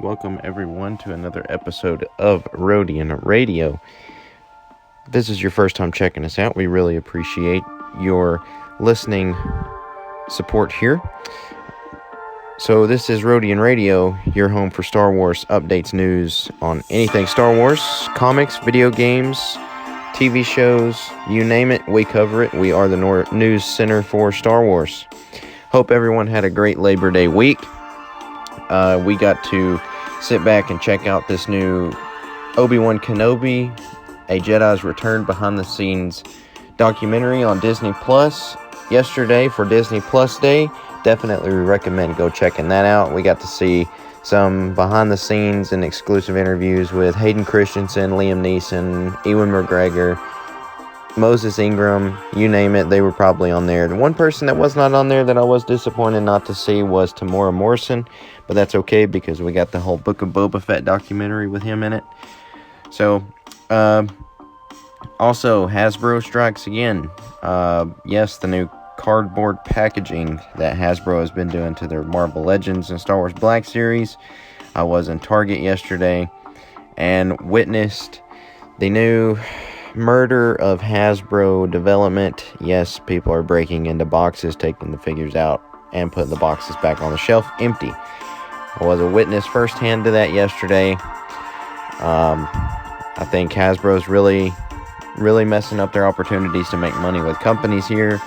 Welcome everyone to another episode of rodianradio. If this is your first time checking us out, we really appreciate your listening support here. So this is Rodian Radio, your home for Star Wars updates, news on anything Star Wars, comics, video games, TV shows, you name it, we cover it. We are the news center for Star Wars. Hope everyone had a great Labor Day week. We got to sit back and check out this new Obi-Wan Kenobi, a Jedi's Return behind the scenes documentary on Disney Plus yesterday for Disney Plus Day. Definitely recommend go checking that out. We got to see some behind the scenes and exclusive interviews with Hayden Christensen, Liam Neeson, Ewan McGregor, Moses Ingram, you name it, they were probably on there. The one person that was not on there that I was disappointed not to see was Tamora Morrison, but that's okay because we got the whole Book of Boba Fett documentary with him in it. So, also, Hasbro strikes again. Yes, the new cardboard packaging that Hasbro has been doing to their Marvel Legends and Star Wars Black Series. I was in Target yesterday and witnessed the new murder of Hasbro development. Yes, people are breaking into boxes, taking the figures out, and putting the boxes back on the shelf empty. I was a witness firsthand to that yesterday. I think Hasbro's really messing up their opportunities to make money with companies here.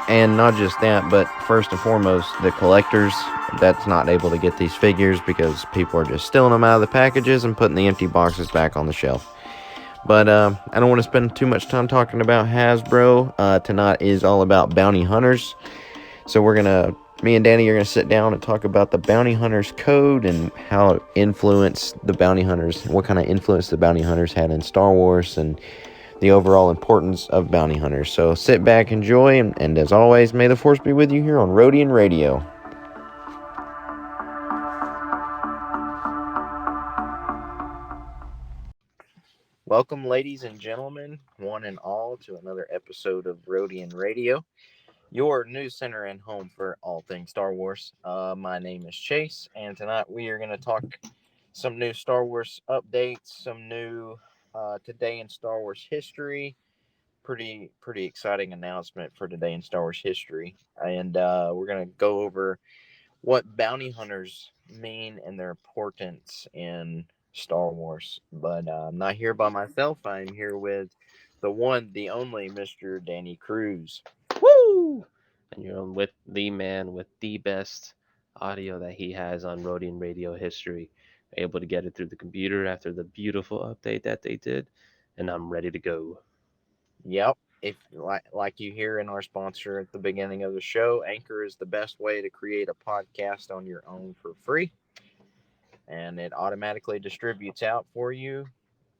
And not just that, but first and foremost, the collectors that's not able to get these figures because people are just stealing them out of the packages and putting the empty boxes back on the shelf. But I don't want to spend too much time talking about Hasbro. Tonight is all about bounty hunters. So me and Danny are going to sit down and talk about the bounty hunters code and how it influenced the bounty hunters, what kind of influence the bounty hunters had in Star Wars and the overall importance of bounty hunters. So sit back, enjoy, and as always, may the Force be with you here on Rodian Radio. Welcome, ladies and gentlemen, one and all, to another episode of Rodian Radio, your news center and home for all things Star Wars. My name is Chase, and tonight we are going to talk some new Star Wars updates, some new Today in Star Wars history. Pretty exciting announcement for Today in Star Wars history, and we're going to go over what bounty hunters mean and their importance in Star Wars. But I'm not here by myself. I'm here with the one, the only Mr. Danny Cruz. Woo! And you're on with the man with the best audio that he has on Rodian radio history. Able to get it through the computer after the beautiful update that they did, and I'm ready to go. Yep. If like you hear in our sponsor at the beginning of the show, Anchor is the best way to create a podcast on your own for free. And it automatically distributes out for you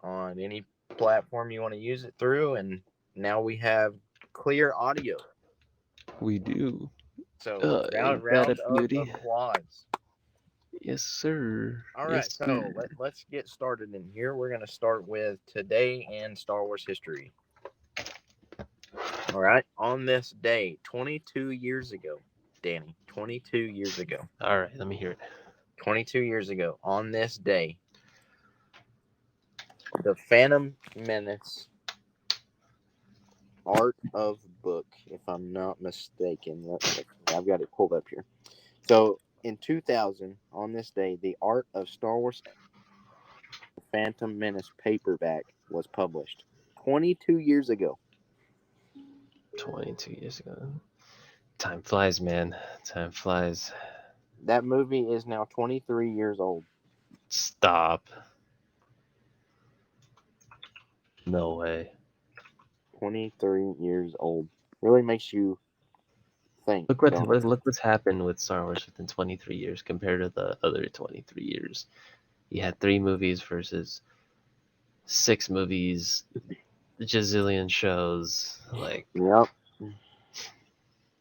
on any platform you want to use it through. And now we have clear audio. We do. So Ain't that a round of beauty? applause. Yes, sir. All right, Yes, so sir. let's get started in here. We're going to start with today in Star Wars history. All right, on this day, 22 years ago, Danny, 22 years ago, All right, let me hear it. 22 years ago, on this day, the Phantom Menace Art of Book, if I'm not mistaken. I've got it pulled up here. So in 2000, on this day, the Art of Star Wars Phantom Menace paperback was published. 22 years ago. 22 years ago. Time flies, man. Time flies. That movie is now 23 years old. Stop. No way. 23 years old. Really makes you think, Look what don't it? look what's happened with Star Wars within 23 years compared to the other 23 years. You had 3 movies versus 6 movies, gazillion shows. Like, Yep.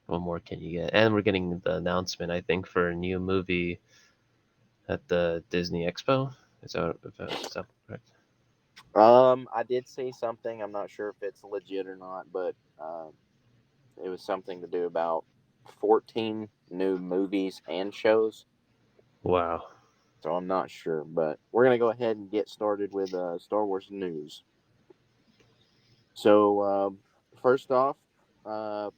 what more can you get? And we're getting the announcement, I think, for a new movie at the Disney Expo. Is that correct? I did see something. I'm not sure if it's legit or not, but it was something to do about 14 new movies and shows. Wow. So I'm not sure, but we're gonna go ahead and get started with Star Wars news. So first off, uh,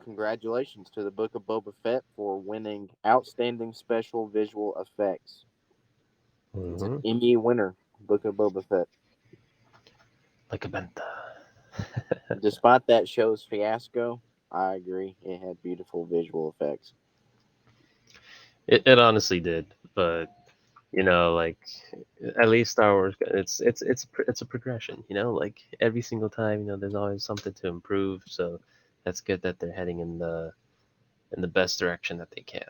congratulations to the Book of Boba Fett for winning Outstanding Special Visual Effects. It's an Mm-hmm. Emmy winner, Book of Boba Fett. Like a benta. Despite that show's fiasco, I agree it had beautiful visual effects. It honestly did, but like at least Star Wars, it's a progression. Like every single time, there's always something to improve. So that's good that they're heading in the best direction that they can.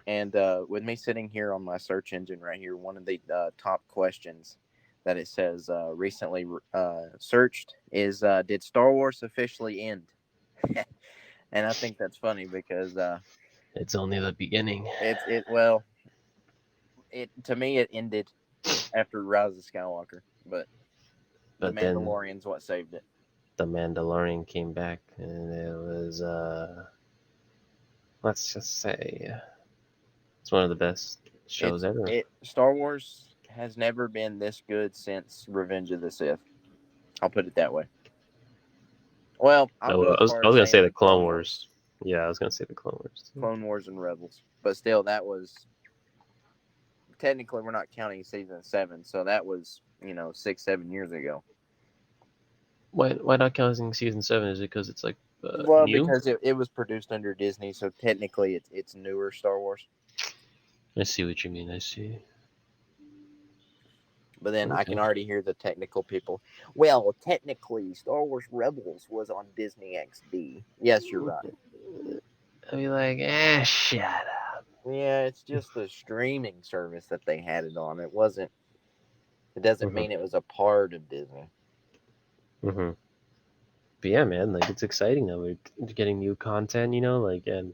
And with me sitting here on my search engine right here, one of the top questions that it says recently searched is did Star Wars officially end? And I think that's funny because It's only the beginning. well, it to me it ended after Rise of Skywalker, but the But then Mandalorian's what saved it. the Mandalorian came back, and it was let's just say it's one of the best shows ever. It Star Wars has never been this good since Revenge of the Sith. I'll put it that way. Well, I'll No, go as I far was as gonna say saying the the Clone Clone Wars, Wars. Yeah, I was gonna say the Clone Wars too. Clone Wars and Rebels, but still, that was technically we're not counting season 7, so that was 6-7 years ago. Why not counting season 7? Is it because it's like Well, new? because it was produced under Disney, so technically it's newer Star Wars. I see what you mean. I see. But then I can Okay. already hear the technical people. Well, technically, Star Wars Rebels was on Disney XD. Yes, you're right. I'd be like, shut up. Yeah, it's just the streaming service that they had it on. It wasn't. It doesn't hmm mean it was a part of Disney. hmm But yeah, man, like it's exciting that we're getting new content. Like, and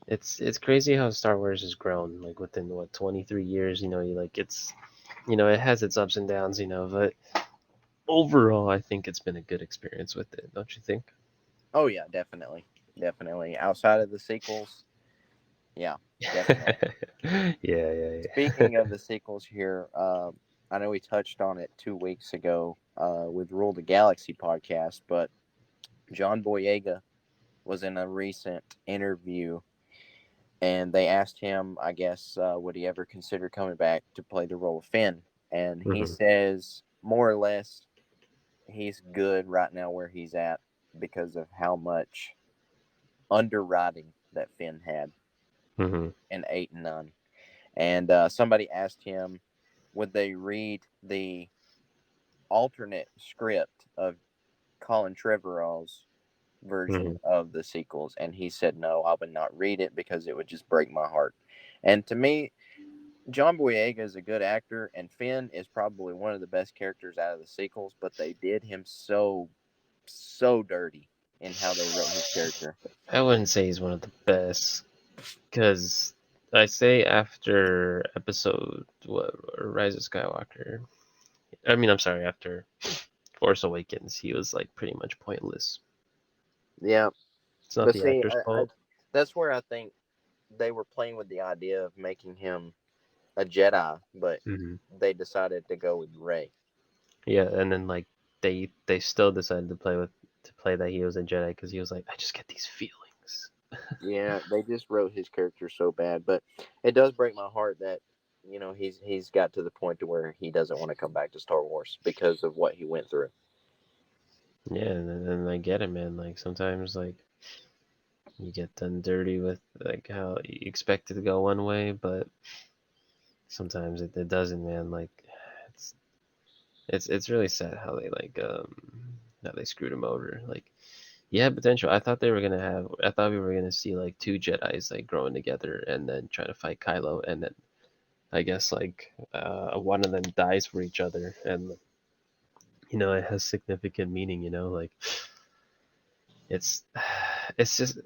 it's crazy how Star Wars has grown. Like within what 23 years, you like it has its ups and downs. But overall, I think it's been a good experience with it. Don't you think? Oh yeah, definitely, definitely. Outside of the sequels, yeah, definitely. Yeah, yeah, Speaking of the sequels here, I know we touched on it 2 weeks ago with Rule the Galaxy podcast, but John Boyega was in a recent interview and they asked him, I guess, would he ever consider coming back to play the role of Finn? And he hmm says, more or less, he's good right now where he's at because of how much underwriting that Finn had hmm in 8 and 9. And somebody asked him, would they read the alternate script of Colin Trevorrow's version hmm of the sequels? And he said, no, I would not read it because it would just break my heart. And to me, John Boyega is a good actor, and Finn is probably one of the best characters out of the sequels, but they did him so dirty in how they wrote his character. I wouldn't say he's one of the best because I say after episode what Rise of Skywalker. I mean, I'm sorry, after Force Awakens, he was like pretty much pointless. Yeah, It's not but the see, actor's I fault. that's where I think they were playing with the idea of making him a Jedi, but hmm they decided to go with Rey. Yeah, and then like they still decided to play that he was a Jedi because he was like, I just get these feelings. Yeah, they just wrote his character so bad, but it does break my heart that he's got to the point to where he doesn't want to come back to Star Wars because of what he went through. Yeah, and I get it, man. Like sometimes like you get done dirty with like how you expect it to go one way, but sometimes it doesn't, man. Like it's it's really sad how they how they screwed him over. Like he had potential. I thought we were gonna see like two Jedi's like growing together and then trying to fight Kylo, and then I guess like one of them dies for each other, and it has significant meaning. Like it's it's just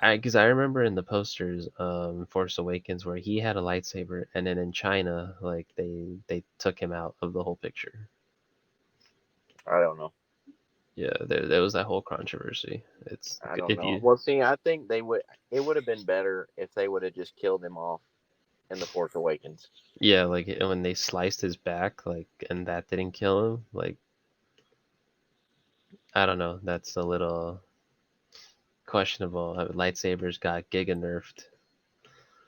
I remember in the posters Force Awakens where he had a lightsaber, and then in China like they took him out of the whole picture. I don't know. Yeah, there was that whole controversy. It's I don't if know. you Well, see, I think they would. It would have been better if they would have just killed him off in the Force Awakens. Yeah, like when they sliced his back, like, and that didn't kill him. Like, I don't know. That's a little questionable. Lightsabers got giga nerfed.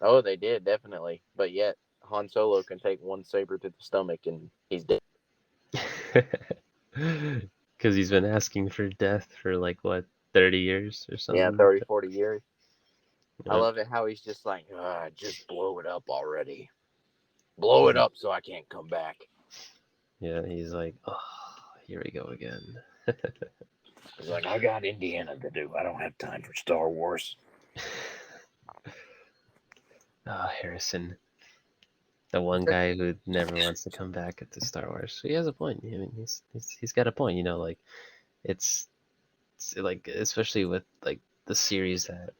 Oh, they did definitely, but yet Han Solo can take one saber to the stomach and he's dead. Because he's been asking for death for like what, 30 years or Yeah, something. 30, 40 years. I Yep. love it how he's just like, just blow it up already. Blow it up so I can't come back. Yeah, he's like, oh, here we go again. He's like, I got Indiana to do. I don't have time for Star Wars. Ah, Harrison, the one guy who never wants to come back at the Star Wars. He has a point. I mean, he's got a point. You know, like it's like, especially with like the series that,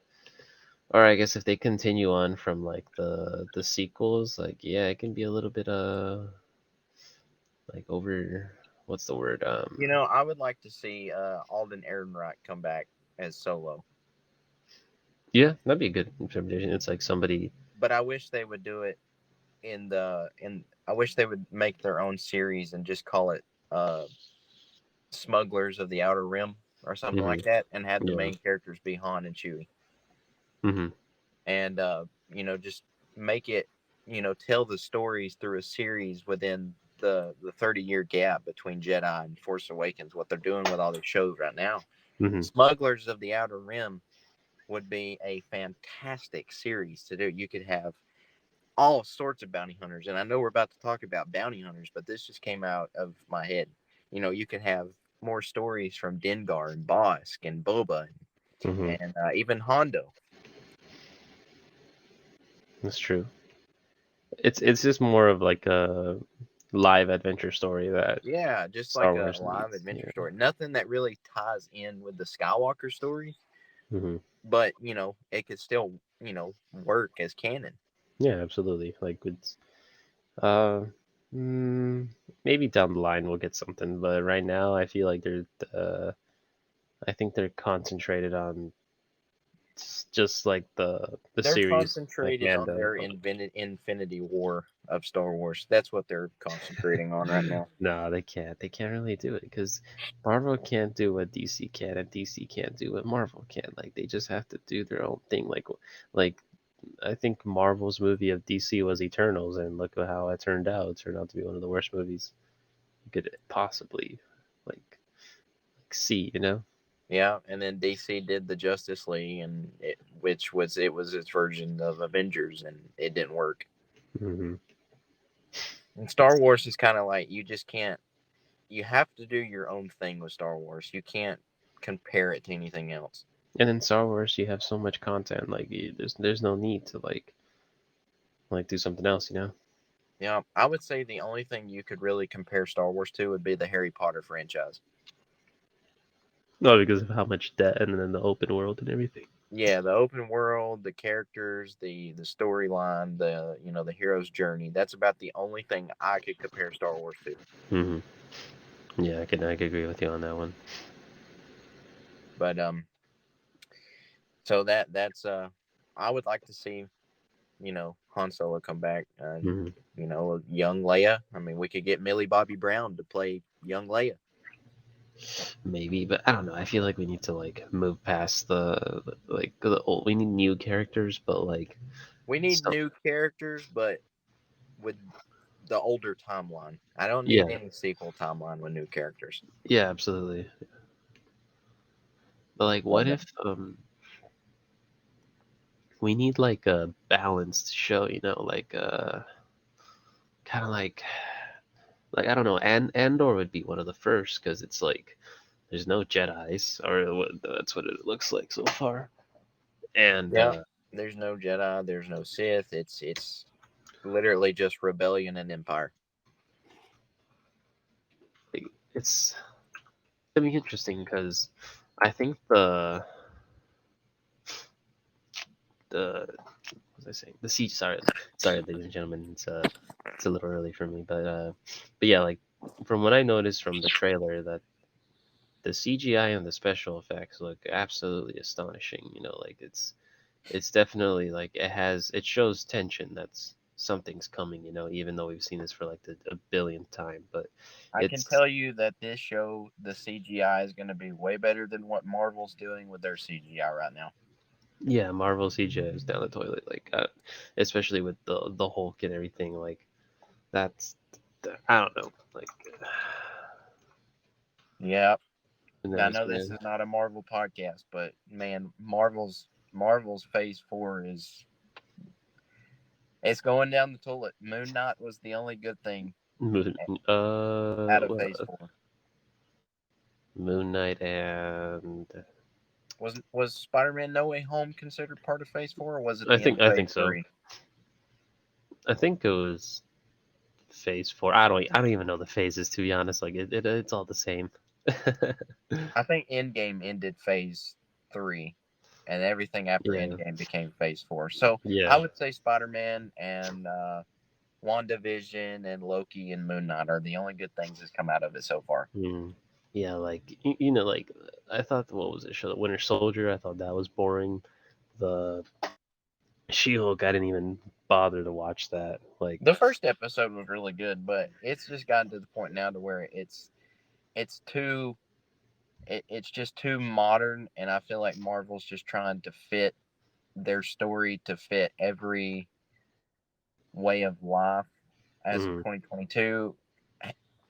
or I guess if they continue on from like the sequels, like yeah, it can be a little bit like over. What's the word? You know, I would like to see Alden Ehrenreich come back as Solo, Yeah, that'd be a good interpretation. It's like somebody. but I wish they would do it in. I wish they would make their own series and just call it Smugglers of the Outer Rim or something Hmm. like that, and have the Yeah. main characters be Han and Chewie, Hmm. and just make it, tell the stories through a series within the 30-year gap between Jedi and Force Awakens. What they're doing with all their shows right now, Hmm. Smugglers of the Outer Rim would be a fantastic series to do. You could have all sorts of bounty hunters, and I know we're about to talk about bounty hunters, but this just came out of my head. You could have more stories from Dengar and Bosk and Boba Hmm. and even Hondo. That's true. It's just more of like a live adventure story that Yeah, just Star like a Wars live needs. adventure Yeah. story. Nothing that really ties in with the Skywalker stories, Hmm. but it could still work as canon. Yeah, absolutely. Like it's uh mm, maybe down the line we'll get something, but right now I feel like I think they're concentrated on just like the They're series, like concentrated on Mando. their invented Infinity War of Star Wars. That's what they're concentrating on right now. No, they can't. They can't really do it because Marvel can't do what DC can, and DC can't do what Marvel can. Like they just have to do their own thing. Like I think Marvel's movie of DC was Eternals, and look at how it turned out. It turned out to be one of the worst movies you could possibly like see. You know? Yeah, and then DC did the Justice League, and it was its version of Avengers, and it didn't work. Hmm. And Star Wars is kind of like you just can't. You have to do your own thing with Star Wars. You can't compare it to anything else. And in Star Wars, you have so much content. Like there's no need to like do something else. You know? Yeah, I would say the only thing you could really compare Star Wars to would be the Harry Potter franchise. No, because of how much debt and then the open world and everything. Yeah, the open world, the characters, the storyline, the hero's journey. That's about the only thing I could compare Star Wars to. Hmm. Yeah, I can agree with you on that one. But so that's I would like to see Han Solo come back. Hmm. Young Leia. I mean, we could get Millie Bobby Brown to play young Leia. Maybe, but I don't know. I feel like we need to like move past the old. We need new characters, but like We need so new characters, but with the older timeline. I don't need yeah, any sequel timeline with new characters. yeah, absolutely. But like, But what if we need like a balanced show? You know, like kind of like I don't know. And Andor would be one of the first because it's like there's no Jedi's, or that's what it looks like so far. And yeah, there's no Jedi, there's no Sith. It's literally just rebellion and empire. it's gonna be interesting because I think the what was I saying? The siege. Sorry, ladies and gentlemen. It's a little early for me, but yeah, like from what I noticed from the trailer, that the CGI and the special effects look absolutely astonishing. You know, like it's definitely like it shows tension. something's coming, even though we've seen this for like a billionth time. But I can it's tell you that this show, the CGI is going to be way better than what Marvel's doing with their CGI right now. yeah, Marvel CGI is down the toilet, like especially with the Hulk and everything. Like that's I don't know, like Yeah, who I knows, know this man. is not a Marvel podcast, but man, Marvel's Phase 4 is it's going down the toilet. Moon Knight was the only good thing Moon, out of Phase 4. Moon Knight and Was Spider-Man No Way Home considered part of Phase 4, or was it I the end think of I Phase think so. 3? I think it was Phase 4. I don't even know the phases, to be honest. Like it's all the same. I think Endgame ended Phase 3, and everything after Yeah, Endgame became Phase 4. So I yeah. would say Spider-Man and WandaVision and Loki and Moon Knight are the only good things that's come out of it so far. Mm. Yeah, like like I thought, what was it? Show the Winter Soldier. I thought that was boring. The She-Hulk, I didn't even bother to watch that. Like, The first episode was really good, but it's just gotten to the point now to where it's too it's just too modern, and I feel like Marvel's just trying to fit their story to fit every way of life as of mhm. 2022,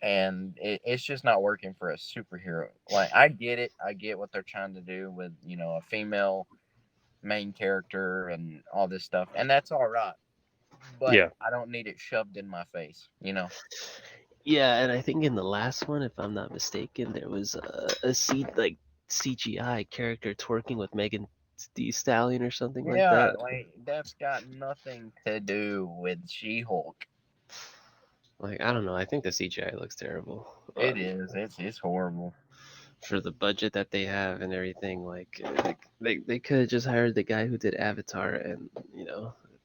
and it's just not working for a superhero. Like, I get it, I get what they're trying to do with a female main character and all this stuff, and that's all right, but Yeah, I don't need it shoved in my face. yeah, and I think in the last one, if I'm not mistaken, there was like CGI character twerking with Megan Thee Stallion or something like Yeah, that. like that's got nothing to do with She-Hulk. Like, I don't know. I think the CGI looks terrible. It is. It's horrible. For the budget that they have and everything, like they could have just hired the guy who did Avatar, and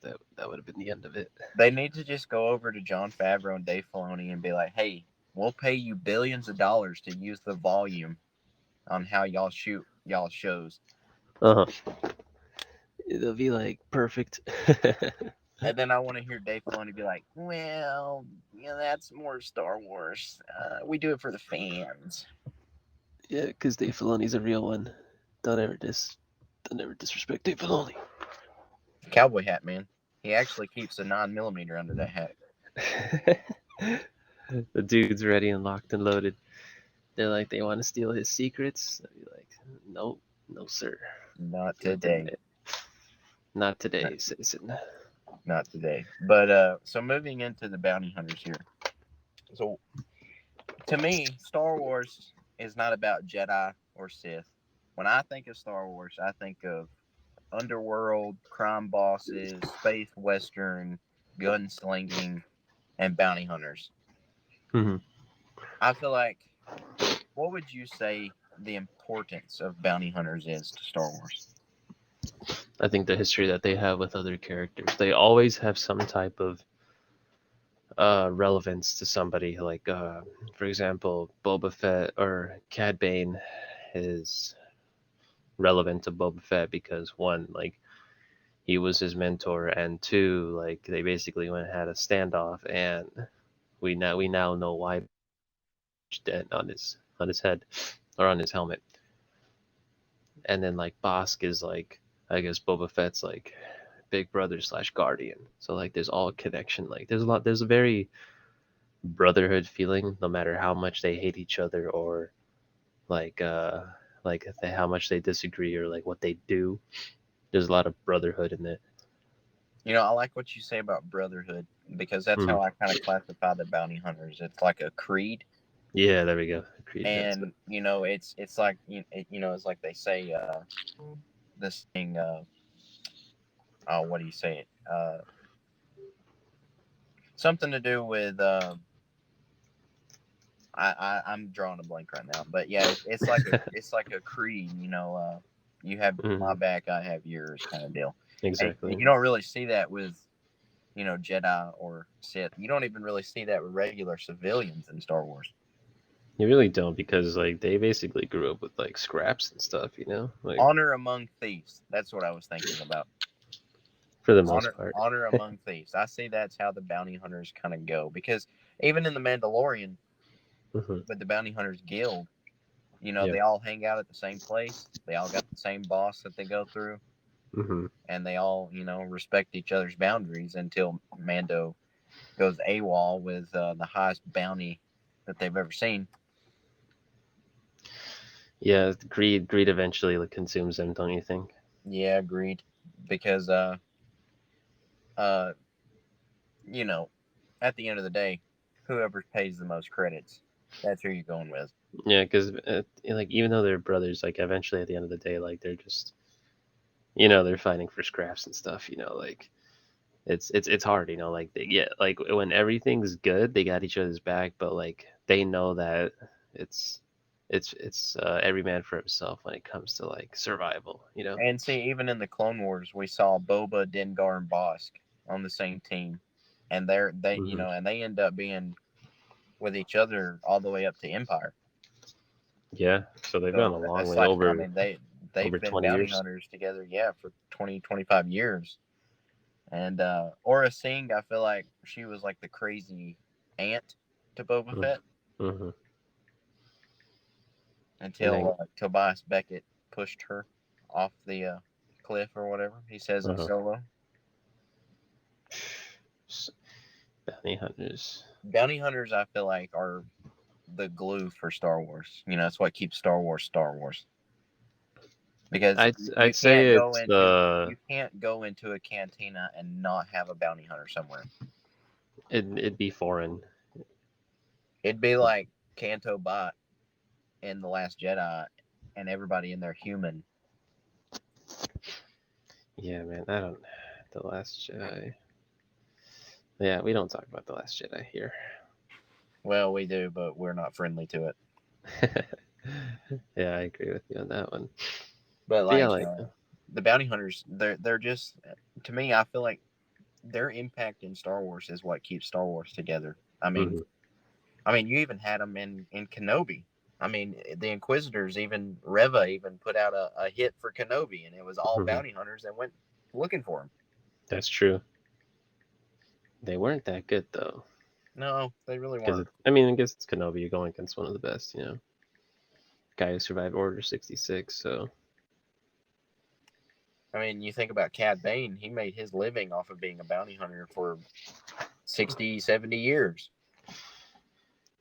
that would have been the end of it. They need to just go over to Jon Favreau and Dave Filoni and be like, "Hey, we'll pay you billions of dollars to use the volume on how y'all shoot y'all shows." Uh huh. It'll be like perfect. And then I want to hear Dave Filoni be like, "Well, that's more Star Wars. We do it for the fans." Yeah, because Dave Filoni's a real one. Don't ever don't ever disrespect Dave Filoni. Cowboy hat, man. He actually keeps a 9mm under that hat. The dude's ready and locked and loaded. They're like, they want to steal his secrets. I'd be like, no, no, sir. Not Not doing today. it. Not today, citizen. Not today. But so moving into the bounty hunters here. So to me, Star Wars is not about Jedi or Sith. When I think of Star Wars, I think of underworld, crime bosses, space western, gunslinging, and bounty hunters. Hmm. I feel like, what would you say the importance of bounty hunters is to Star Wars? I think the history that they have with other characters, they always have some type of relevance to somebody. Like, for example, Boba Fett or Cad Bane is relevant to Boba Fett because one, like, he was his mentor, and two, like, they basically went and had a standoff, and we now know why dent on his head or on his helmet. And then like Bosk is like, I guess Boba Fett's like big brother slash guardian. So like there's all connection. Like there's a very brotherhood feeling, no matter how much they hate each other or like how much they disagree or like what they do. There's a lot of brotherhood in it. I like what you say about brotherhood because that's Hmm. how I kind of classify the bounty hunters. It's like a creed, Yeah, there we go. Agreed. That's it. and it's like it's like they say this thing. Oh, what do you say it? Something to do with I'm drawing a blank right now, but yeah, it's like a creed. You have my Hmm. back, I have yours, kind of deal. And Exactly. you don't really see that with Jedi or Sith. You don't even really see that with regular civilians in Star Wars. You really don't, because like they basically grew up with like scraps and stuff, like Honor among thieves. That's what I was thinking about. For the most part. Honor among thieves. I see that's how the bounty hunters kind of go, because even in the Mandalorian, Mm-hmm. with the bounty hunters guild, Yep. they all hang out at the same place. They all got the same boss that they go through, Mm-hmm. and they all respect each other's boundaries until Mando goes AWOL with the highest bounty that they've ever seen. Yeah, greed eventually like, consumes them, don't you think? Yeah, agreed. Because you know, at the end of the day, whoever pays the most credits, that's who you're going with. Yeah, because like even though they're brothers, like eventually at the end of the day, like they're just they're fighting for scraps and stuff. Like it's hard. Like they get like when everything's good, they got each other's back, but like they know that it's it's every man for himself when it comes to like survival. And see, even in the Clone Wars, we saw Boba, Dengar, and Bosk on the same team, and Hmm. and they end up being with each other all the way up to Empire. Yeah, so they've gone a So long that's way like, I over mean, they've over been 20 bounty years. hunters together, yeah, for 20, 25 years. And Aura Singh, I feel like she was like the crazy aunt to Boba Fett Mm-hmm. And then until Tobias Beckett pushed her off the cliff or whatever he says in uh Solo. bounty hunters. Bounty hunters, I feel like, are the glue for Star Wars. That's what keeps Star Wars Star Wars. Because I'd say it's you can't go into a cantina and not have a bounty hunter somewhere. it'd be foreign. It'd be like Canto Bot in The Last Jedi, and everybody in there human. Yeah, man. I don't. The Last Jedi. Yeah, we don't talk about The Last Jedi here. Well, we do, but we're not friendly to it. Yeah, I agree with you on that one. But But yeah, like like, the bounty hunters, they're just, to me, I feel like their impact in Star Wars is what keeps Star Wars together. mhm, You even had them in Kenobi. The Inquisitors, even Reva, even put out a hit for Kenobi, and it was all mhm. bounty hunters that went looking for him. That's true. They weren't that good though, No, they really because weren't. I guess it's Kenobi. You're going against one of the best, guy who survived Order 66. So You think about Cad Bane, he made his living off of being a bounty hunter for 60, 70 years.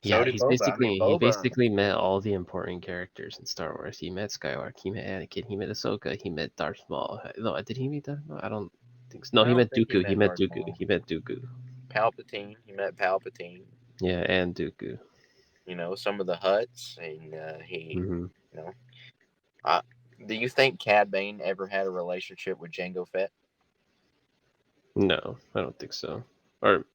So yeah, did Boba. he Boba. basically met all the important characters in Star Wars. He met Skywalker, he met Anakin, he met Ahsoka, he met Darth Maul. No, did he meet Darth Maul? I don't think so. No, I he don't met think he Dooku. He met met Darth Dooku. Maul. He met Dooku. Palpatine. He met Palpatine. Yeah, and Dooku. Some of the Hutts, and he, Hmm. you know, I, do you think Cad Bane ever had a relationship with Jango Fett? No, I don't think so. Or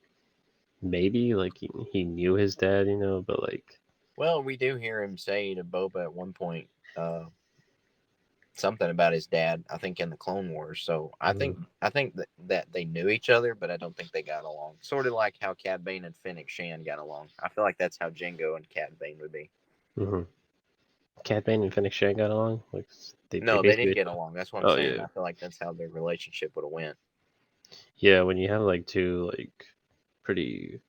maybe like he knew his dad, but like Well, we do hear him say to Boba at one point something about his dad. I think in the Clone Wars. So mhm. I think that they knew each other, but I don't think they got along. Sort of like how Cad Bane and Fennec Shan got along. I feel like that's how Jango and Cad Bane would be. Mm-hmm. Cad Bane and Fennec Shand got along. Like they No, they didn't basically. get along. That's what I'm Oh saying. yeah, I feel like that's how their relationship would have went. yeah. When you have like two like pretty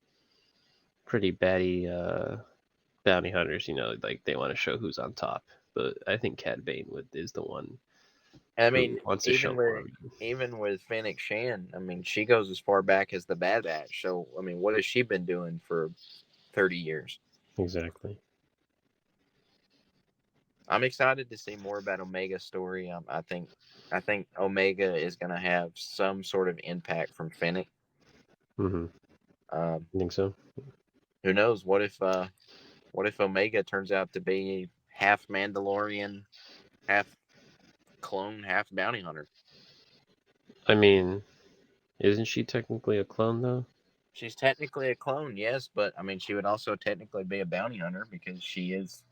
batty bounty hunters, like they want to show who's on top. But I think Cad Bane is the one I who mean, wants to even show more with of you. even with Fennec Shan, she goes as far back as the Bad Batch. So what has she been doing for 30 years? Exactly. I'm excited to see more about Omega's story. I think Omega is going to have some sort of impact from Fennec. Mm-hmm. Um, I think so. who knows? What if Omega turns out to be half Mandalorian, half clone, half bounty hunter? I mean, isn't she technically a clone though? She's technically a clone, yes, but she would also technically be a bounty hunter because she is,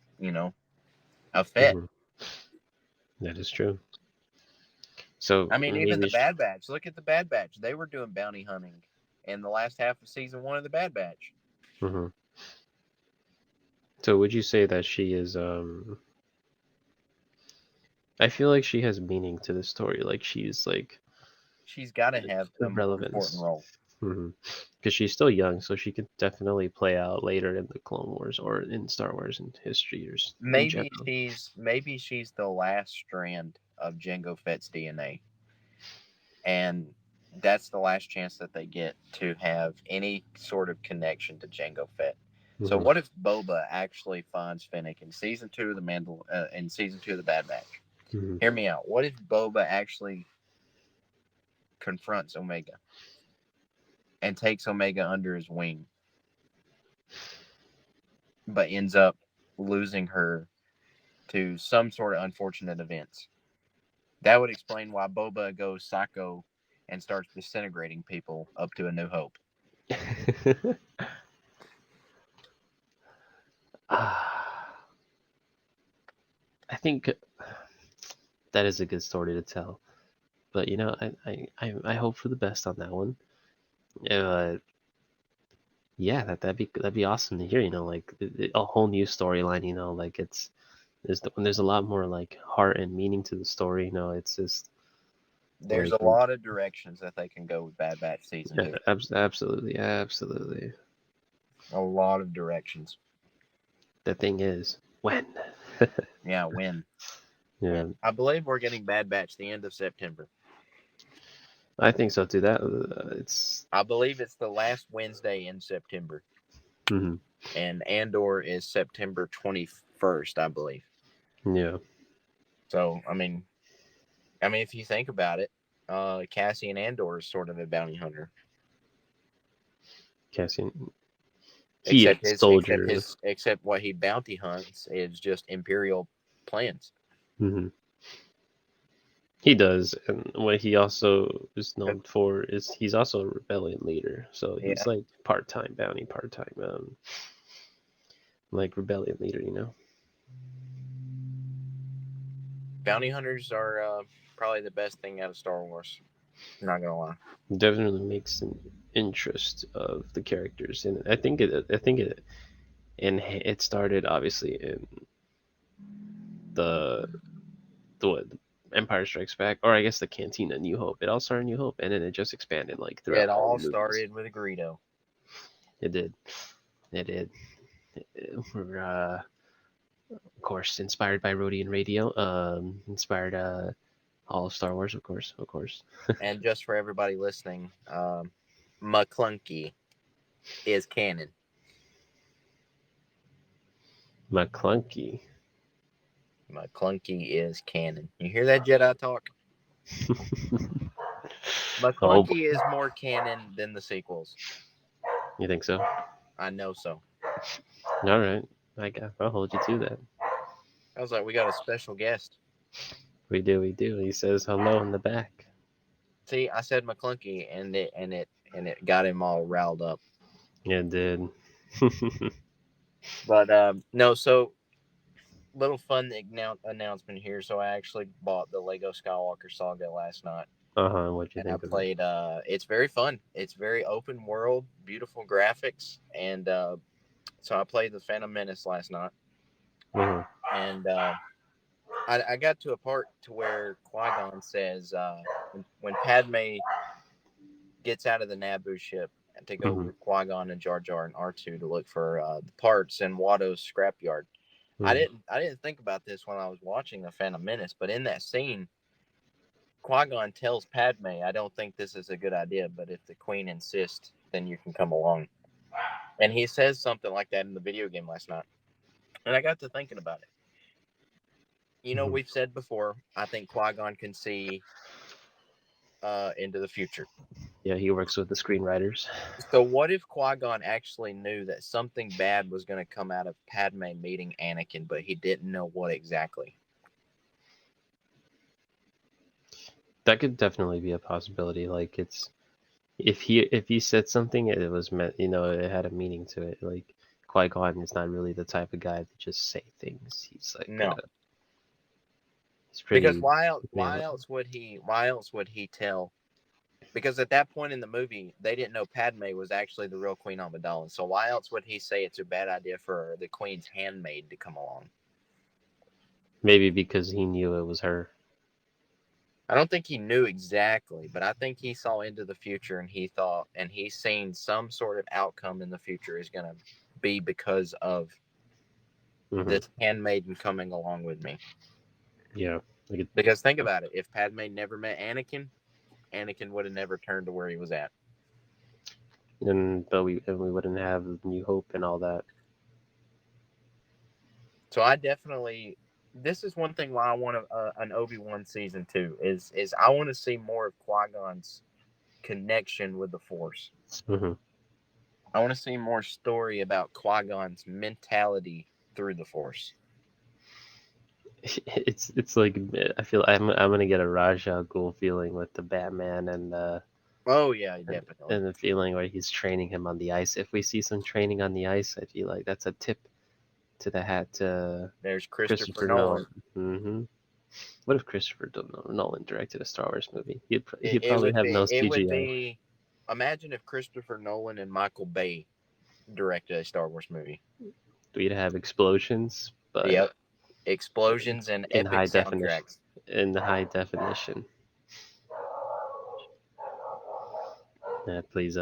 a Fett. Mm-hmm. That is true. So Even the maybe. Bad Batch. Look at the Bad Batch. They were doing bounty hunting in the last half of season 1 of the Bad Batch. Mm-hmm. So would you say that she is I feel like she has meaning to the story. Like she's like she's got to have some important relevance. role. Because she's still young, so she could definitely play out later in the Clone Wars or in Star Wars and history or in general. Maybe she's the last strand of Jango Fett's DNA, and that's the last chance that they get to have any sort of connection to Jango Fett. So what if Boba actually finds Fennec in season 2 of in season 2 of the Bad Batch? Hear me out. What if Boba actually confronts Omega and takes Omega under his wing, but ends up losing her to some sort of unfortunate events? That would explain why Boba goes psycho and starts disintegrating people up to A New Hope. I think that is a good story to tell, but I hope for the best on that one. Yeah, that'd be awesome to hear. Like a whole new storyline. Like there's a lot more like heart and meaning to the story. It's just there's like, a lot of directions that they can go with Bad Batch season 2. Absolutely, absolutely. A lot of directions. The thing is, when? Yeah, when? Yeah, I believe we're getting Bad Batch the end of September. I think so too. I believe it's the last Wednesday in September. And Andor is September 21st, I believe. Yeah. So, I mean, if you think about it, Cassian Andor is sort of a bounty hunter. Cassian. Except what he bounty hunts is just Imperial plans. He does, and what he also is known for is he's also a rebellion leader. So he's like part-time bounty, part-time like rebellion leader. Bounty hunters are probably the best thing out of Star Wars. I'm not gonna lie. Definitely makes an interest of the characters, and it started obviously in the Empire Strikes Back, or I guess the Cantina New Hope. It all started in New Hope, and then it just expanded like throughout It all started with a Greedo. It did. We're of course inspired by Rodian Radio. Inspired all of Star Wars, of course. And just for everybody listening, McClunky is canon. McClunky is canon. You hear that, Jedi Talk? McClunky is more canon than the sequels. You think so? I know so. All right. I'll hold you to that. I was like, we got a special guest. We do. He says hello in the back. See, I said McClunky, and it got him all riled up. It did. But no, so little fun announcement here. So I actually bought the Lego Skywalker Saga last night. What'd you think of it? I played. It's very fun. It's very open world, beautiful graphics, and so I played the Phantom Menace last night. And I got to a part to where Qui-Gon says when Padme gets out of the Naboo ship to go with Qui-Gon and Jar Jar and R2 to look for the parts in Watto's scrapyard. I didn't think about this when I was watching the Phantom Menace, but in that scene, Qui-Gon tells Padme, "I don't think this is a good idea, but if the Queen insists, then you can come along." And he says something like that in the video game last night, and I got to thinking about it. We've said before, I think Qui-Gon can see into the future. Yeah, he works with the screenwriters. So what if Qui-Gon actually knew that something bad was going to come out of Padme meeting Anakin, but he didn't know what exactly? That could definitely be a possibility. Like if he said something, it was meant, it had a meaning to it. Like Qui-Gon is not really the type of guy to just say things. He's like no. He's pretty. Because why else would he tell? Because at that point in the movie, they didn't know Padme was actually the real Queen Amidala. So why else would he say it's a bad idea for the Queen's handmaid to come along? Maybe because he knew it was her. I don't think he knew exactly, but I think he saw into the future and he thought, and he's seen some sort of outcome in the future is going to be because of this handmaiden coming along with me. Yeah. Because think about it, if Padme never met Anakin, Anakin would have never turned to where he was at. But we wouldn't have New Hope and all that. So I definitely, this is one thing why I want an Obi-Wan season 2 is I want to see more of Qui-Gon's connection with the Force. Mm-hmm. I want to see more story about Qui-Gon's mentality through the Force. It's like I feel I'm gonna get a Ra's al Ghul feeling with the Batman and Oh yeah, definitely. and the feeling where he's training him on the ice. If we see some training on the ice, I feel like that's a tip to the hat to There's Christopher Nolan. Nolan. Mm-hmm. What if Christopher Nolan directed a Star Wars movie? He'd It probably would have be. no It would CGI. be. Imagine if Christopher Nolan and Michael Bay directed a Star Wars movie. We'd have explosions, but Yep, explosions and in epic high definition. soundtracks. In the high definition. Please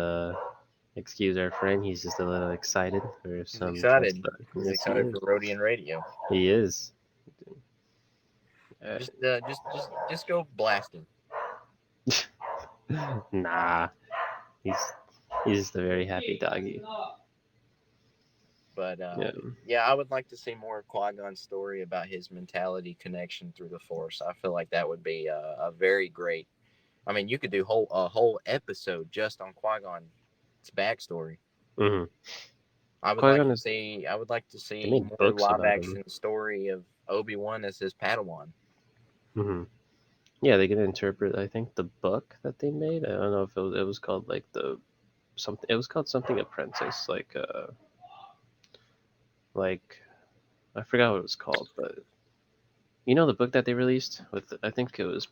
excuse our friend. He's just a little excited for He's some excited. stuff. He's Yes, excited for Rodian Radio. He is. Just go blasting. Nah, he's just a very happy doggy. But Yeah. yeah, I would like to see more of Qui-Gon's story about his mentality connection through the Force. I feel like that would be a very great. I mean, you could do a whole episode just on Qui-Gon's backstory. Mm-hmm. I would Qui-Gon like to They see made more books live about him. action story of Obi-Wan as his Padawan. Mm-hmm. Yeah, they could interpret. I think the book that they made. I don't know if it was called like something. It was called something Apprentice. Like I forgot what it was called, but you know the book that they released with. I think it was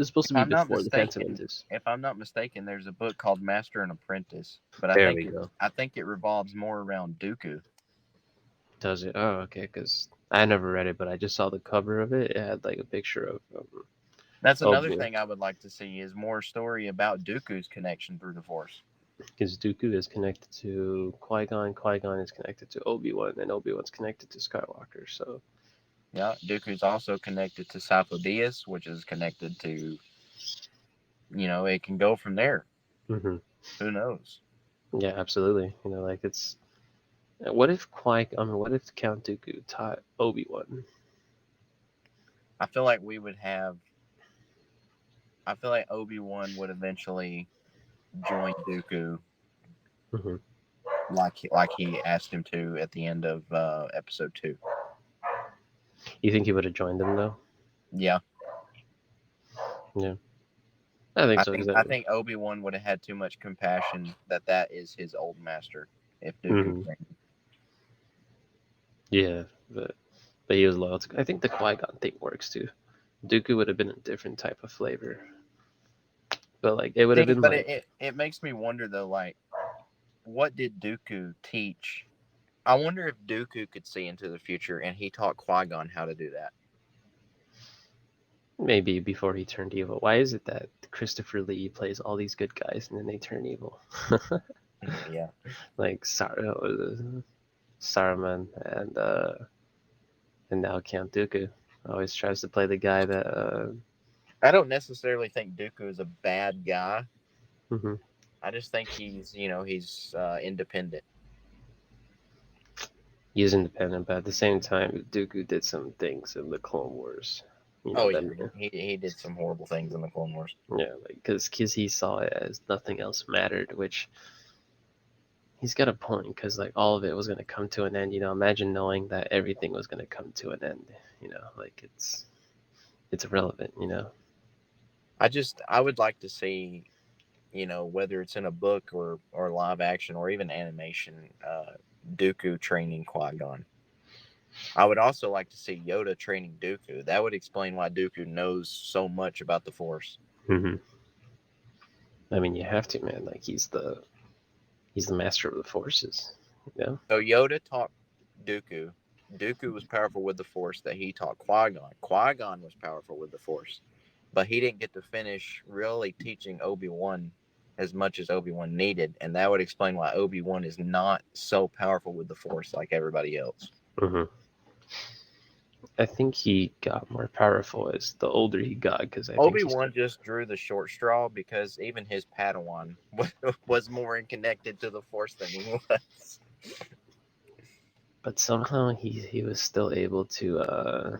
supposed to be before the Phantom Menace. If I'm not mistaken, there's a book called Master and Apprentice, but There we go. I think it revolves more around Dooku. Does it? Oh, okay. Because I never read it, but I just saw the cover of it. It had like a picture of. That's another Obi-Wan. thing I would like to see is more story about Dooku's connection through the Force. Because Dooku is connected to Qui-Gon, Qui-Gon is connected to Obi-Wan, and Obi-Wan's connected to Skywalker. So Yeah, Dooku's also connected to Sifo-Dyas, which is connected to, it can go from there. mm-hmm. Who knows? Yeah, absolutely. Like it's. What if what if Count Dooku taught Obi-Wan? I feel like Obi-Wan would eventually join Dooku, Mm-hmm. like he asked him to at the end of episode 2. You think he would have joined him though? Yeah. Yeah. I think so. I think Obi-Wan would have had too much compassion that is his old master if Dooku. Mm-hmm. Yeah, but he was loyal to. I think the Qui-Gon thing works too. Dooku would have been a different type of flavor, but like it would have been. But it makes me wonder though, like, what did Dooku teach? I wonder if Dooku could see into the future and he taught Qui-Gon how to do that. Maybe before he turned evil. Why is it that Christopher Lee plays all these good guys and then they turn evil? Yeah. Like Saruman and now Count Dooku always tries to play the guy that. I don't necessarily think Dooku is a bad guy. Mm-hmm. I just think he's independent. He's independent, but at the same time, Dooku did some things in the Clone Wars. He did some horrible things in the Clone Wars. Yeah, because he saw it as nothing else mattered, which he's got a point. Because like all of it was going to come to an end. Imagine knowing that everything was going to come to an end. Like it's irrelevant. I would like to see, whether it's in a book or live action or even animation, Dooku training Qui-Gon. I would also like to see Yoda training Dooku. That would explain why Dooku knows so much about the Force. Mm-hmm. I mean, you have to, man. Like he's the master of the forces. So Yoda taught Dooku. Dooku was powerful with the Force that he taught Qui-Gon. Qui-Gon was powerful with the Force. but he didn't get to finish really teaching Obi-Wan as much as Obi-Wan needed, and that would explain why Obi-Wan is not so powerful with the Force like everybody else. Hmm. I think he got more powerful as the older he got, because I think he Obi-Wan started. just drew the short straw because even his Padawan was more connected to the Force than he was. But somehow he was still able to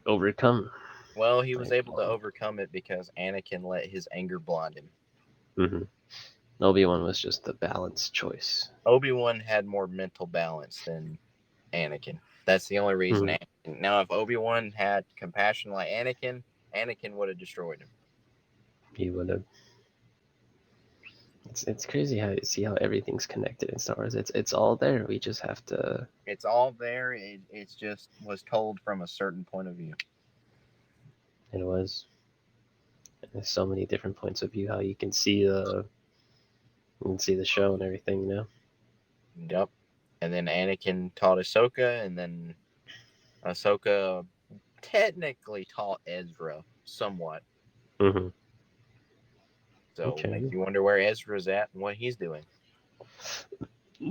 overcome. Well, he was Like, able to overcome it because Anakin let his anger blind him. hmm Obi-Wan was just the balanced choice. Obi-Wan had more mental balance than Anakin. That's the only reason. Hmm. Now, if Obi-Wan had compassion like Anakin, Anakin would have destroyed him. He would have. It's crazy how you see how everything's connected in Star Wars. It's all there. We just have to. It's all there. It's just was told from a certain point of view. It was. There's so many different points of view how you can see the show and everything. Yep. And then Anakin taught Ahsoka, and then Ahsoka technically taught Ezra somewhat. Hmm. So Okay. makes you wonder where Ezra's at and what he's doing.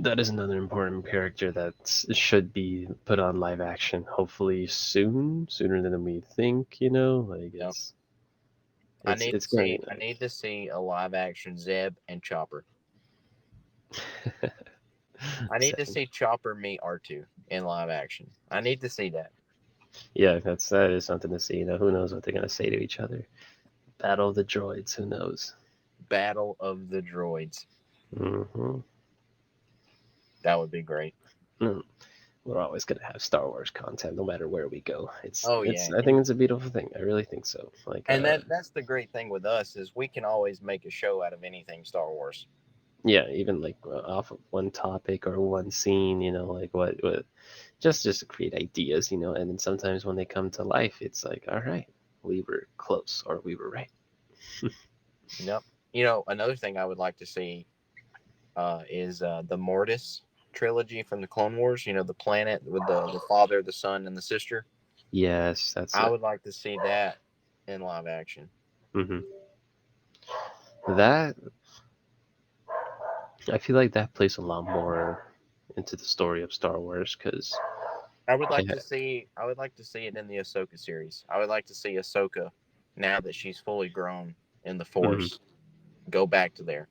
That is another important character that should be put on live action. Hopefully sooner than we think. Like Yep. it's going. I need to see a live action Zeb and Chopper. I need to see Chopper meet R2 in live action. I need to see that. Yeah, that is something to see. Who knows what they're gonna say to each other? Battle of the droids. Who knows? Battle of the Droids. Hmm. That would be great. We're always gonna have Star Wars content, no matter where we go. Oh yeah. I think it's a beautiful thing. I really think so. Like, And that's the great thing with us is we can always make a show out of anything Star Wars. yeah, even like off of one topic or one scene. Like what just to create ideas. And then sometimes when they come to life, it's like, all right, we were close or we were right. Yep. Another thing I would like to see is the Mortis trilogy from the Clone Wars. The planet with the father, the son, and the sister. Yes, that's I a would like to see that in live action. hmm that. I feel like that plays a lot more into the story of Star Wars because I would like to see it in the Ahsoka series. I would like to see Ahsoka now that she's fully grown in the Force go back to there.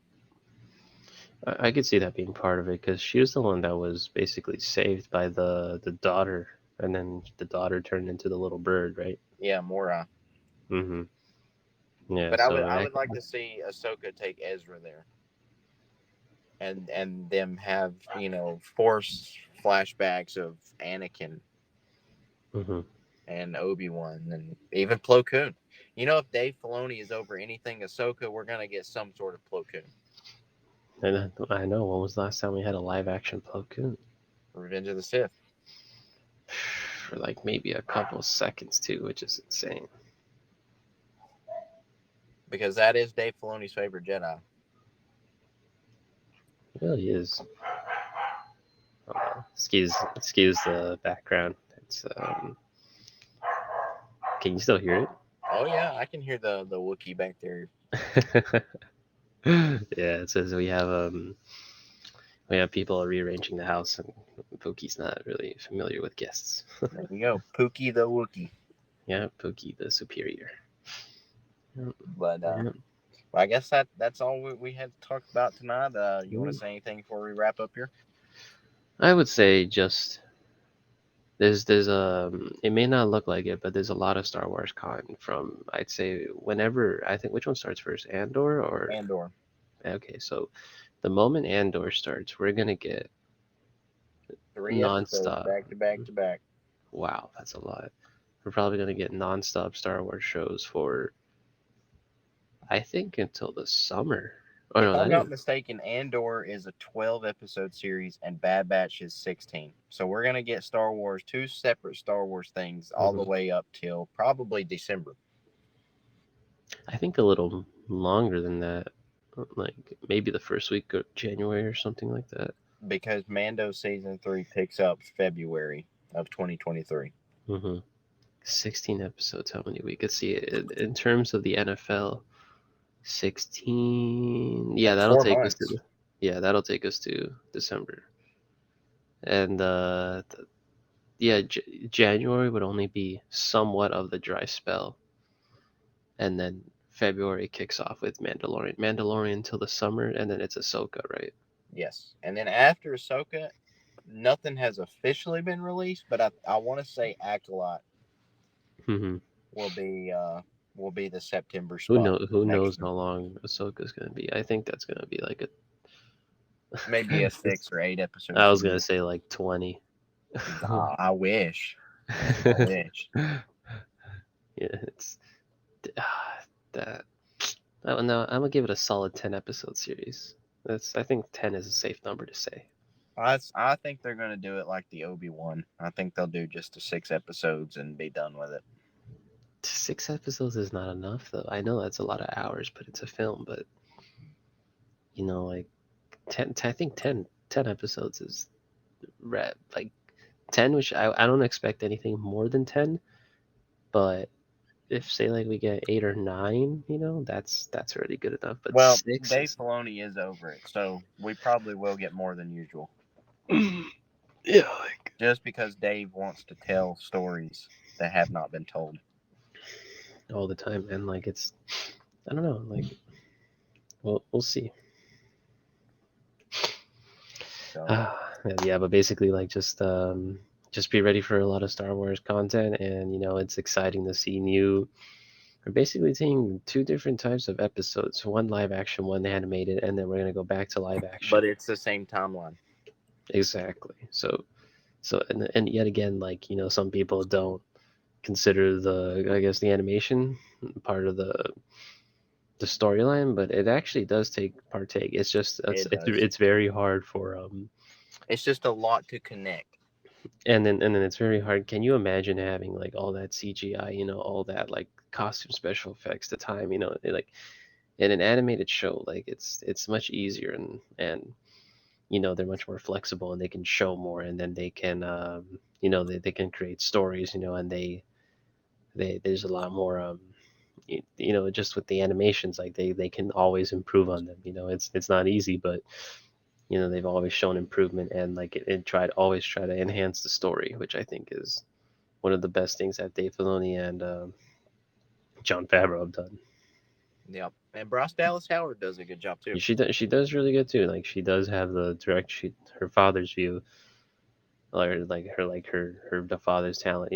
I could see that being part of it because she was the one that was basically saved by the daughter, and then the daughter turned into the little bird, right? Yeah, Mora. Mm-hmm. Yeah. But So I would like to see Ahsoka take Ezra there, and them have Force flashbacks of Anakin hmm and Obi-Wan and even Plo Koon. If Dave Filoni is over anything Ahsoka, we're gonna get some sort of Plo Koon. And I know, when was the last time we had a live action Plo Koon? Revenge of the Sith. For like maybe a couple seconds too, which is insane. Because that is Dave Filoni's favorite Jedi. It really is. Excuse the background. It's can you still hear Oh yeah, I can hear the Wookiee back there. it? Yeah, it says we have people rearranging the house, and Pookie's not really familiar with guests. There you go, Pookie the Wookiee. Yeah, Pookie the superior. But Yeah. I guess that's all we had to talk about tonight. You want to Mm. say anything before we wrap up here? I would say just there's it may not look like it, but there's a lot of Star Wars con from, I'd say, whenever. I think, which one starts first, Andor or Andor. okay, so the moment Andor starts, we're gonna get 3 episodes nonstop. back to back to back. Wow, that's a lot. We're probably gonna get nonstop Star Wars shows for, I think, until the summer. Oh If no, I'm not not even. mistaken, Andor is a 12 episode series and Bad Batch is 16. So we're gonna get Star Wars, two separate Star Wars things, all the Mhm. way up till probably December. I think a little longer than that, like maybe the first week of January or something like that. Because Mando season 3 picks up February of 2023. Mm-hmm. 16 episodes. How many we could see it in terms of the NFL? 16. Yeah, That's that'll 4 take us to months. that'll take us to December. And yeah, January would only be somewhat of the dry spell, and then February kicks off with Mandalorian till the summer, and then it's Ahsoka, right? Yes. And then after Ahsoka, nothing has officially been released, but I want to say Acolyte Hmm. will be the September Who spot know who next knows year. how long Ahsoka's gonna be? I think that's gonna be like a. Maybe a 6 or 8 episode I was gonna season. say like 20. I wish. I wish. Yeah, it's that. Oh, no, I'm gonna give it a solid 10 episode series. I think 10 is a safe number to say. I think they're going to do it like the Obi-Wan. I think they'll do just the 6 episodes and be done with it. 6 episodes is not enough though. I know that's a lot of hours, but it's a film. But like 10, I think 10 episodes is like 10, which I don't expect anything more than 10. But if say like we get 8 or 9, that's already good enough. But Well, six Dave is Filoni is over it, so we probably will get more than usual. yeah, like Just because Dave wants to tell stories that have not been told. all the time, and like it's I don't know, like we'll see. So, Yeah, but basically, like just be ready for a lot of Star Wars content, and it's exciting to see new. We're basically seeing two different types of episodes: one live action, one animated, and then we're gonna go back to live action. but it's the same timeline. Exactly. So and yet again, like some people don't consider I guess the animation part of the storyline, but it actually does partake. It's just It does. it's very hard for It's just a lot to connect. and then it's very hard. Can you imagine having like all that CGI, all that like costume special effects, the time, like in an animated show, like it's much easier, and they're much more flexible, and they can show more, and then they can they can create stories, and they there's a lot more just with the animations, like they can always improve on them. It's not easy, but they've always shown improvement, and like it always try to enhance the story, which I think is one of the best things that Dave Filoni and John Favreau have done. Yep. And Bryce Dallas Howard does a good job too. She does really good too. Like she does have her father's view, or like her the father's talent.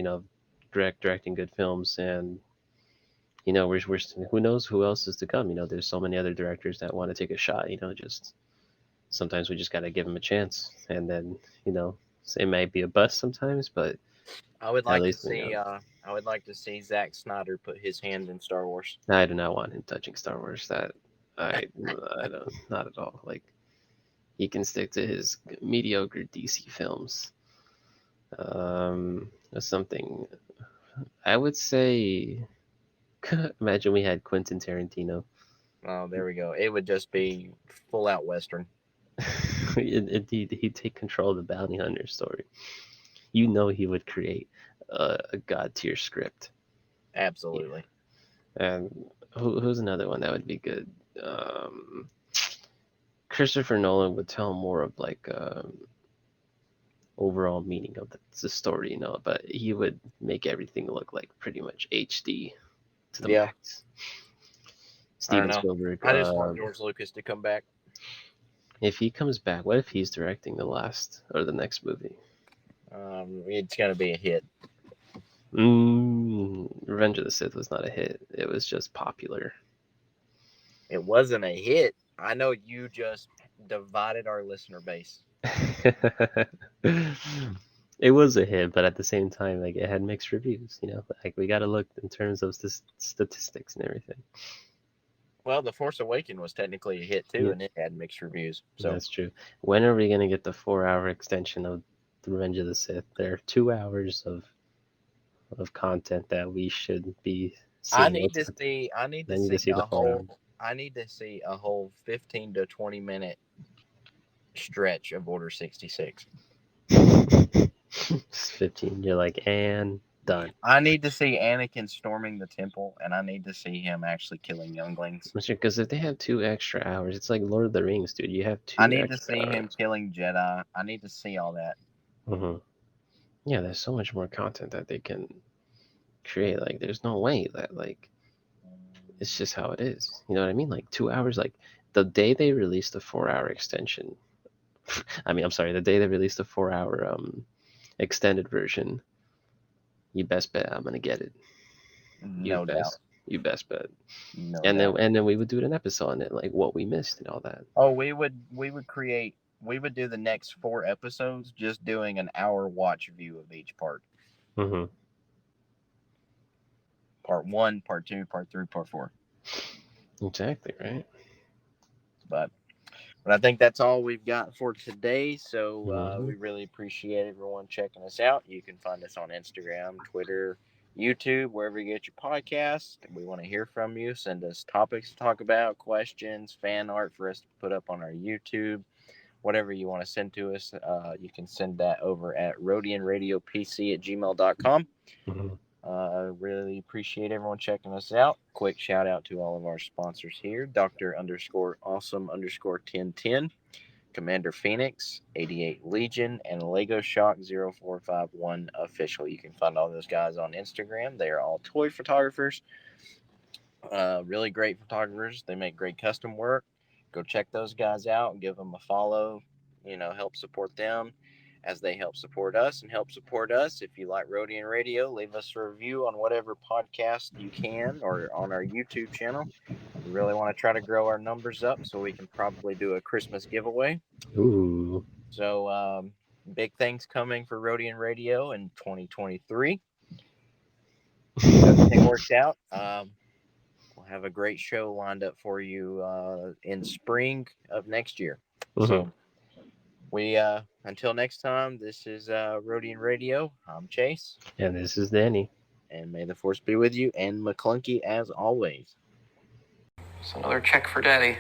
Directing good films, and we're who knows who else is to come. There's so many other directors that want to take a shot. Just sometimes we just got to give them a chance, and then it might be a bust sometimes, but I would at like to least we see know. Zack Snyder put his hand in Star Wars. I do not want him touching Star Wars. That I don't, not at all. Like he can stick to his mediocre DC films. Something I would say. Imagine we had Quentin Tarantino. Oh, there we go. It would just be full out Western. He'd take control of the bounty hunter story. He would create a god tier script. Absolutely. Yeah. And who's another one that would be good? Christopher Nolan would tell more of like overall meaning of the story, but he would make everything look like pretty much HD to the Yeah. max. I don't Steven know. Spielberg, I just want George Lucas to come back. if he comes back, what if he's directing the last or the next movie? It's gonna be a hit. Revenge of the Sith was not a hit. It was just popular. It wasn't a hit. I know you just divided our listener base. It was a hit, but at the same time, like it had mixed reviews. Like we got to look in terms of statistics and everything. Well, The Force Awakens was technically a hit too, Yeah, and it had mixed reviews. So that's true. When are we gonna get the 4-hour extension of the Revenge of the Sith? There are 2 hours of content that we should be seeing. I need to see. I need to see the a 4 hours. whole. I need to see a whole 15 to 20 minute stretch of Order 66. It's 15. You're like, and Done. I need to see Anakin storming the temple, and I need to see him actually killing younglings. Because if they have 2 extra hours, it's like Lord of the Rings, dude. You have I 2 need to extra see him hours. killing Jedi. I need to see all that. Mm-hmm. Yeah, there's so much more content that they can create. Like, there's no way that, like, it's just how it is. You know what I mean? Like, 2 hours, like, the day they released the 4 hour extension, I'm sorry, the day they released the 4 hour extended version, you best bet I'm gonna get it. No doubt. You best bet. No And doubt. then we would do an episode on it, like what we missed and all that. Oh, we would do the next 4 episodes just doing an hour watch view of each part. Mm-hmm. Part 1, part 2, part 3, part 4. Exactly, right? But I think that's all we've got for today. So Mm-hmm. we really appreciate everyone checking us out. You can find us on Instagram, Twitter, YouTube, wherever you get your podcast. We want to hear from you. Send us topics to talk about, questions, fan art for us to put up on our YouTube. Whatever you want to send to us, you can send that over at rodianradiopc@gmail.com. Mm-hmm. Really appreciate everyone checking us out. Quick shout out to all of our sponsors here: Dr_Awesome_1010, Commander Phoenix, 88 Legion, and Lego Shock 0451 Official. You can find all those guys on Instagram. They are all toy photographers. Really great photographers. They make great custom work. Go check those guys out and give them a follow. Help support them as they help support us and help support us. If you like Rodian Radio, leave us a review on whatever podcast you can or on our YouTube channel. We really want to try to grow our numbers up so we can probably do a Christmas giveaway. Ooh. So big things coming for Rodian Radio in 2023. If everything works out, we'll have a great show lined up for you in spring of next year. Mm-hmm. So we until next time, this is Rodian Radio. I'm Chase. And this is Danny. And may the force be with you and McClunky as always. It's another check for Daddy.